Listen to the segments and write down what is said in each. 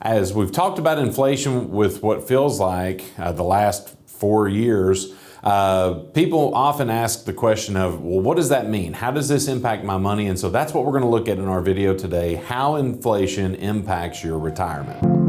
As we've talked about inflation with what feels like the last 4 years, people often ask the question of, well, what does that mean? How does this impact my money? And so that's what we're going to look at in our video today, how inflation impacts your retirement.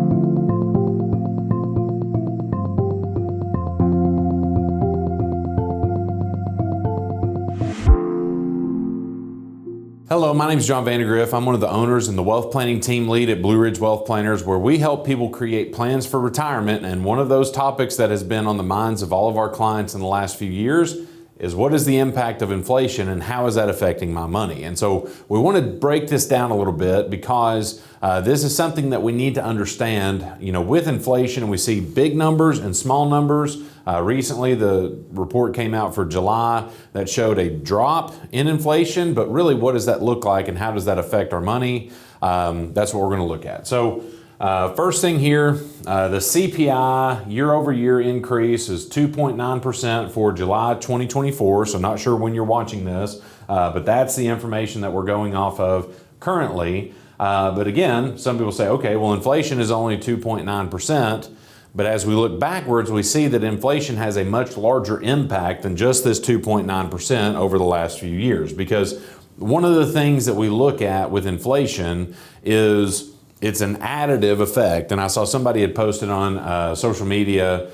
Hello, my name is John Vandergriff. I'm one of the owners and the wealth planning team lead at Blue Ridge Wealth Planners, where we help people create plans for retirement. And one of those topics that has been on the minds of all of our clients in the last few years is, what is the impact of inflation and how is that affecting my money? And so we want to break this down a little bit because this is something that we need to understand. With inflation, we see big numbers and small numbers. Recently, the report came out for July that showed a drop in inflation, but really what does that look like and how does that affect our money? That's what we're going to look at. So first thing here, the CPI year over year increase is 2.9% for July 2024. So not sure when you're watching this, but that's the information that we're going off of currently. But again, some people say, okay, well, inflation is only 2.9%. But as we look backwards, we see that inflation has a much larger impact than just this 2.9% over the last few years. Because one of the things that we look at with inflation is it's an additive effect. And I saw somebody had posted on social media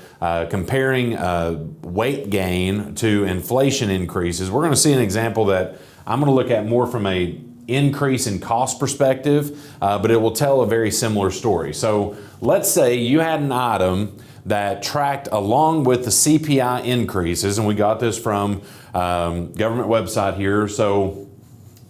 comparing weight gain to inflation increases. We're going to see an example that I'm going to look at more from a increase in cost perspective, but it will tell a very similar story. So let's say you had an item that tracked along with the CPI increases, and we got this from government website here. So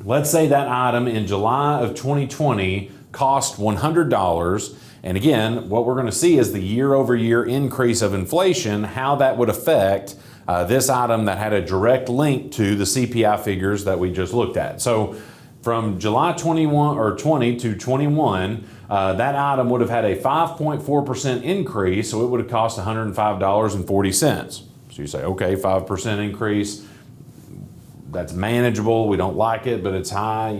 let's say that item in July of 2020 cost $100. And again, what we're going to see is the year over year increase of inflation, how that would affect this item that had a direct link to the CPI figures that we just looked at. So from July 20 to 21, that item would have had a 5.4% increase, so it would have cost $105.40. So you say, okay, 5% increase, that's manageable. We don't like it, but it's high.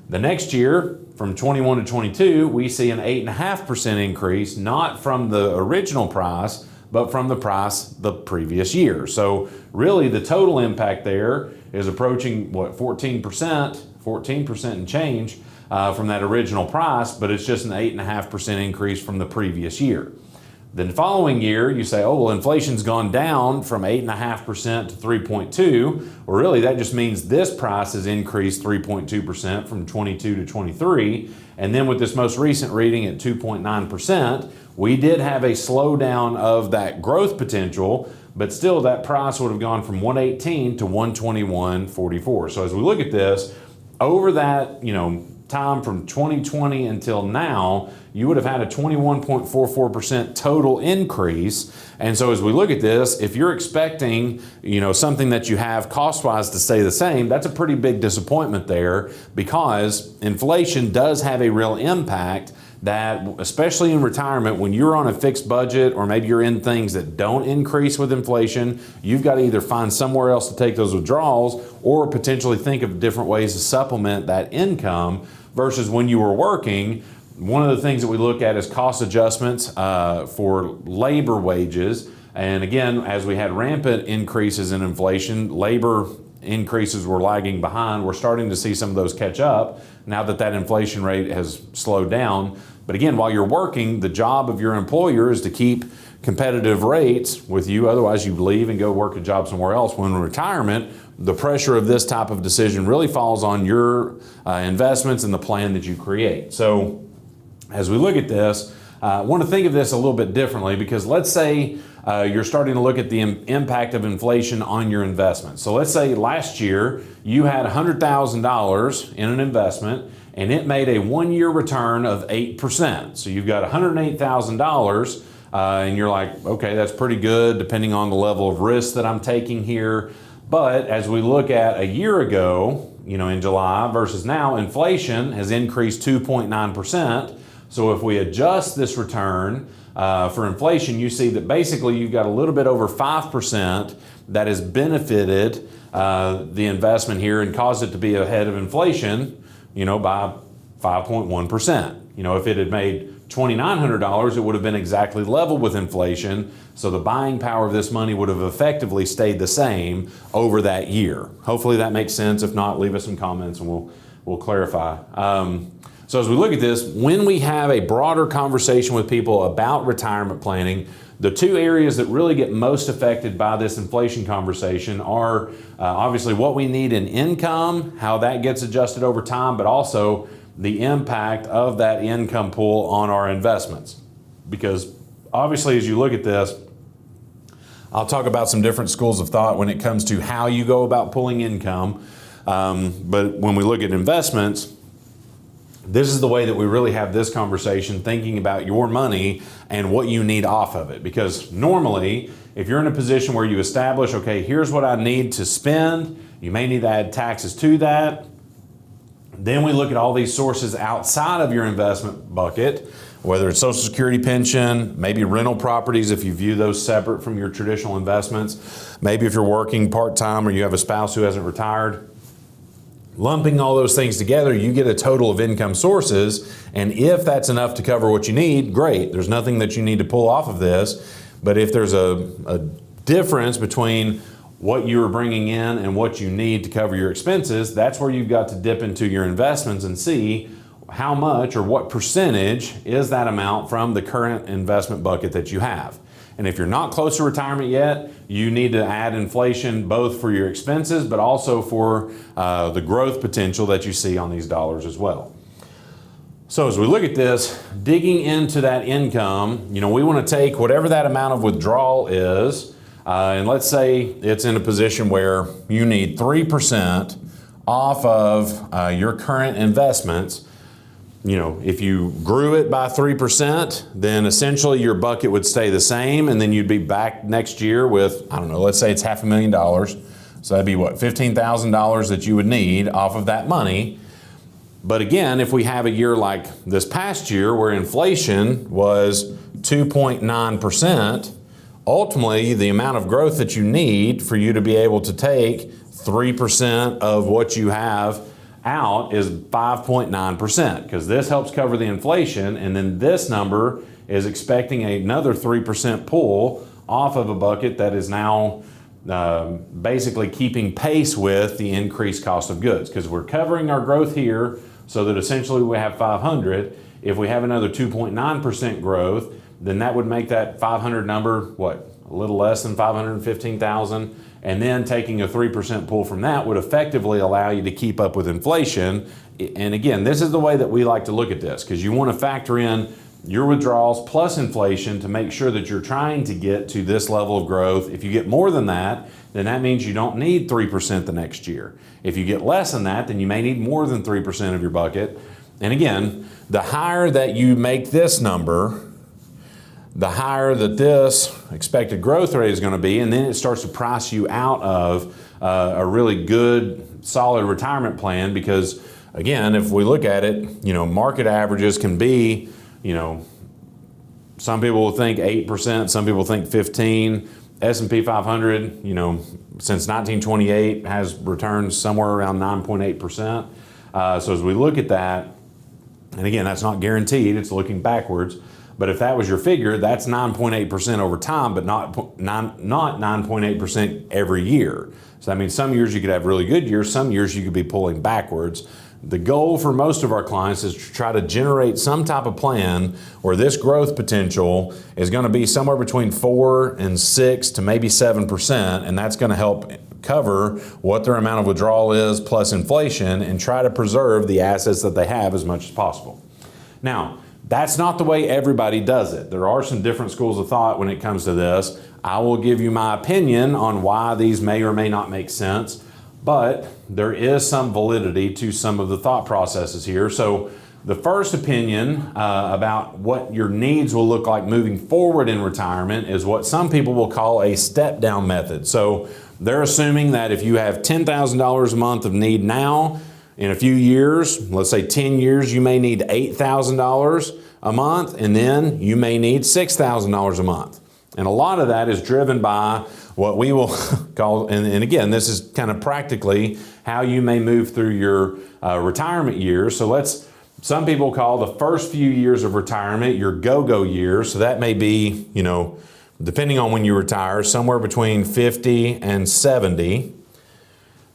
The next year, from 21 to 22, we see an 8.5% increase, not from the original price, but from the price the previous year. So really the total impact there is approaching, 14% and change from that original price, but it's just an 8.5% increase from the previous year. Then the following year, you say, oh, well, inflation's gone down from 8.5% to 3.2. Well, really, that just means this price has increased 3.2% from 22 to 23. And then with this most recent reading at 2.9%, we did have a slowdown of that growth potential, but still that price would have gone from 118 to 121.44. So as we look at this, over that, time from 2020 until now, you would have had a 21.44% total increase. And so as we look at this, if you're expecting, something that you have cost-wise to stay the same, that's a pretty big disappointment there, because inflation does have a real impact that, especially in retirement, when you're on a fixed budget or maybe you're in things that don't increase with inflation, you've got to either find somewhere else to take those withdrawals or potentially think of different ways to supplement that income, versus when you were working. One of the things that we look at is cost adjustments for labor wages. And again, as we had rampant increases in inflation, labor increases were lagging behind. We're starting to see some of those catch up now that that inflation rate has slowed down. But again, while you're working, the job of your employer is to keep competitive rates with you. Otherwise, you leave and go work a job somewhere else. When in retirement, the pressure of this type of decision really falls on your investments and the plan that you create. So as we look at this, I want to think of this a little bit differently, because let's say you're starting to look at the impact of inflation on your investment. So let's say last year you had $100,000 in an investment and it made a 1-year return of 8%. So you've got $108,000 and you're like, okay, that's pretty good depending on the level of risk that I'm taking here. But as we look at a year ago, in July versus now, inflation has increased 2.9%. So if we adjust this return for inflation, you see that basically you've got a little bit over 5% that has benefited the investment here and caused it to be ahead of inflation, by 5.1%. If it had made $2,900, it would have been exactly level with inflation. So the buying power of this money would have effectively stayed the same over that year. Hopefully that makes sense. If not, leave us some comments and we'll clarify. So as we look at this, when we have a broader conversation with people about retirement planning, the two areas that really get most affected by this inflation conversation are obviously what we need in income, how that gets adjusted over time, but also the impact of that income pool on our investments. Because obviously as you look at this, I'll talk about some different schools of thought when it comes to how you go about pulling income. But when we look at investments, this is the way that we really have this conversation, thinking about your money and what you need off of it. Because normally, if you're in a position where you establish, okay, here's what I need to spend, you may need to add taxes to that. Then we look at all these sources outside of your investment bucket, whether it's Social Security pension, maybe rental properties if you view those separate from your traditional investments, maybe if you're working part-time or you have a spouse who hasn't retired. Lumping all those things together, you get a total of income sources, and if that's enough to cover what you need, great. There's nothing that you need to pull off of this, but if there's a difference between what you're bringing in and what you need to cover your expenses, that's where you've got to dip into your investments and see how much or what percentage is that amount from the current investment bucket that you have. And if you're not close to retirement yet, you need to add inflation both for your expenses, but also for the growth potential that you see on these dollars as well. So as we look at this, digging into that income, we want to take whatever that amount of withdrawal is, and let's say it's in a position where you need 3% off of your current investments. If you grew it by 3%, then essentially your bucket would stay the same, and then you'd be back next year with, let's say it's $500,000. So that'd be what, $15,000 that you would need off of that money. But again, if we have a year like this past year where inflation was 2.9%, ultimately the amount of growth that you need for you to be able to take 3% of what you have out is 5.9%, because this helps cover the inflation, and then this number is expecting another 3% pull off of a bucket that is now basically keeping pace with the increased cost of goods, because we're covering our growth here so that essentially we have 500. If we have another 2.9% growth, then that would make that 500 number, what, a little less than 515,000. And then taking a 3% pull from that would effectively allow you to keep up with inflation. And again, this is the way that we like to look at this, because you want to factor in your withdrawals plus inflation to make sure that you're trying to get to this level of growth. If you get more than that, then that means you don't need 3% the next year. If you get less than that, then you may need more than 3% of your bucket. And again, the higher that you make this number, the higher that this expected growth rate is going to be, and then it starts to price you out of a really good, solid retirement plan. Because again, if we look at it, market averages can be, some people will think 8%, some people think 15%. S&P 500, since 1928 has returned somewhere around 9.8%. So as we look at that, and again, that's not guaranteed, it's looking backwards. But if that was your figure, that's 9.8% over time, but not 9.8% every year. So that means some years you could have really good years, some years you could be pulling backwards. The goal for most of our clients is to try to generate some type of plan where this growth potential is going to be somewhere between 4 and 6 to maybe 7%, and that's going to help cover what their amount of withdrawal is plus inflation, and try to preserve the assets that they have as much as possible. Now, that's not the way everybody does it. There are some different schools of thought when it comes to this. I will give you my opinion on why these may or may not make sense, but there is some validity to some of the thought processes here. So the first opinion about what your needs will look like moving forward in retirement is what some people will call a step-down method. So they're assuming that if you have $10,000 a month of need now, in a few years, let's say 10 years, you may need $8,000 a month, and then you may need $6,000 a month. And a lot of that is driven by what we will call, and again, this is kind of practically how you may move through your retirement years. So let's Some people call the first few years of retirement your go-go years. So that may be, depending on when you retire, somewhere between 50 and 70.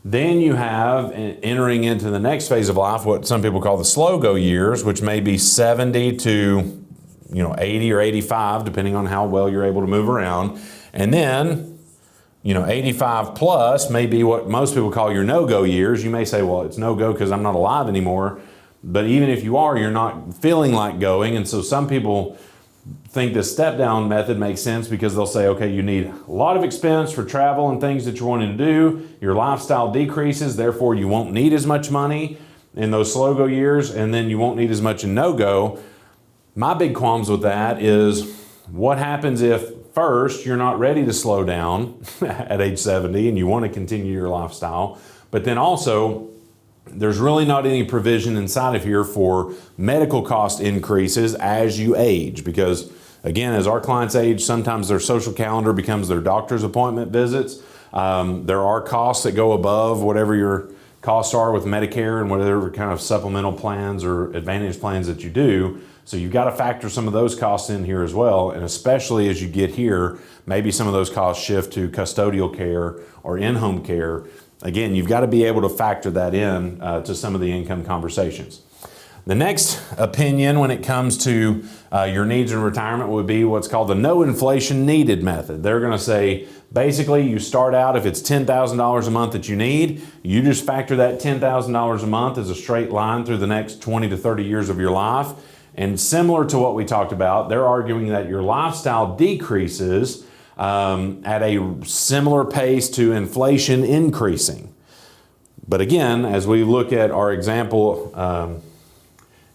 Then you have, entering into the next phase of life, what some people call the slow-go years, which may be 70 to 80 or 85, depending on how well you're able to move around. And then 85 plus may be what most people call your no-go years. You may say, well, it's no-go because I'm not alive anymore. But even if you are, you're not feeling like going. And so some people think the step-down method makes sense because they'll say, okay, you need a lot of expense for travel and things that you're wanting to do. Your lifestyle decreases, therefore you won't need as much money in those slow-go years, and then you won't need as much in no-go. My big qualms with that is what happens if first you're not ready to slow down at age 70 and you want to continue your lifestyle, but then also there's really not any provision inside of here for medical cost increases as you age, because again, as our clients age, sometimes their social calendar becomes their doctor's appointment visits. There are costs that go above whatever your costs are with Medicare and whatever kind of supplemental plans or advantage plans that you do. So you've got to factor some of those costs in here as well. And especially as you get here, maybe some of those costs shift to custodial care or in-home care. Again, you've got to be able to factor that in to some of the income conversations. The next opinion when it comes to your needs in retirement would be what's called the no inflation needed method. They're going to say, basically, you start out, if it's $10,000 a month that you need, you just factor that $10,000 a month as a straight line through the next 20 to 30 years of your life. And similar to what we talked about, they're arguing that your lifestyle decreases at a similar pace to inflation increasing. But again, as we look at our example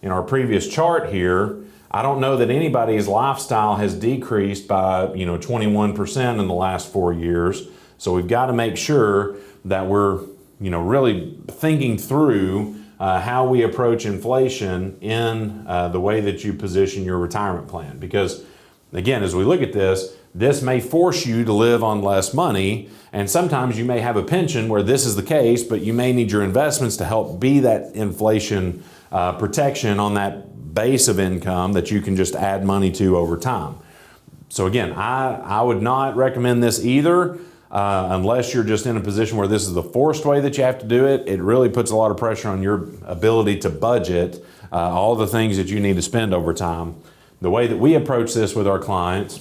in our previous chart here, I don't know that anybody's lifestyle has decreased by 21% in the last 4 years. So we've got to make sure that we're really thinking through how we approach inflation in the way that you position your retirement plan. Because again, as we look at this may force you to live on less money, and sometimes you may have a pension where this is the case, but you may need your investments to help be that inflation protection on that base of income that you can just add money to over time. So again, I would not recommend this either unless you're just in a position where this is the forced way that you have to do it. It really puts a lot of pressure on your ability to budget all the things that you need to spend over time. The way that we approach this with our clients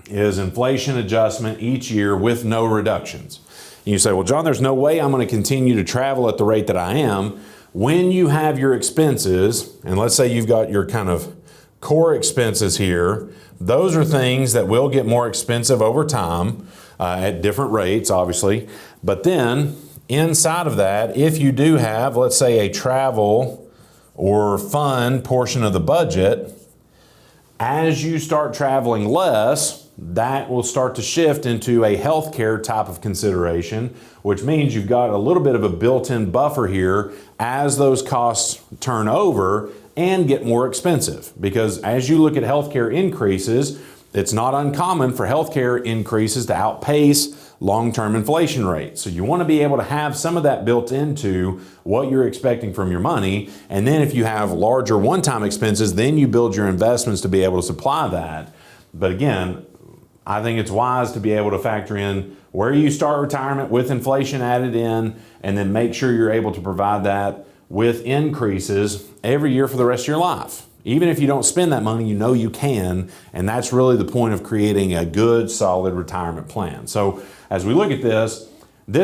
is inflation adjustment each year with no reductions. And you say, well, John, there's no way I'm going to continue to travel at the rate that I am. When you have your expenses, and let's say you've got your kind of core expenses here, those are things that will get more expensive over time at different rates, obviously. But then inside of that, if you do have, let's say, a travel or fun portion of the budget, as you start traveling less, that will start to shift into a healthcare type of consideration, which means you've got a little bit of a built-in buffer here as those costs turn over and get more expensive. Because as you look at healthcare increases, it's not uncommon for healthcare increases to outpace long-term inflation rates. So you want to be able to have some of that built into what you're expecting from your money. And then if you have larger one-time expenses, then you build your investments to be able to supply that. But again, I think it's wise to be able to factor in where you start retirement with inflation added in, and then make sure you're able to provide that with increases every year for the rest of your life. Even if you don't spend that money, you can, and that's really the point of creating a good, solid retirement plan. So as we look at this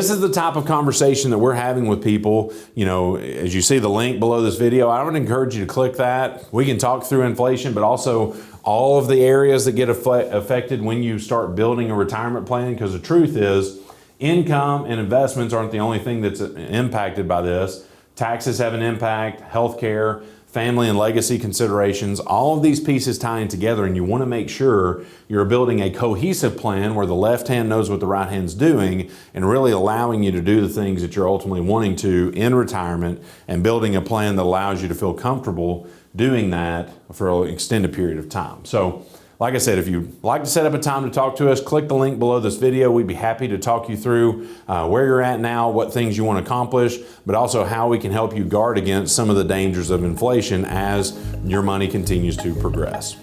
is the type of conversation that we're having with people. As you see the link below this video, I would encourage you to click that. We can talk through inflation, but also all of the areas that get affected when you start building a retirement plan, because the truth is income and investments aren't the only thing that's impacted by this. Taxes have an impact, healthcare, family and legacy considerations, all of these pieces tying together, and you want to make sure you're building a cohesive plan where the left hand knows what the right hand's doing and really allowing you to do the things that you're ultimately wanting to in retirement, and building a plan that allows you to feel comfortable doing that for an extended period of time. So Like I said, if you'd like to set up a time to talk to us, click the link below this video. We'd be happy to talk you through where you're at now, what things you want to accomplish, but also how we can help you guard against some of the dangers of inflation as your money continues to progress.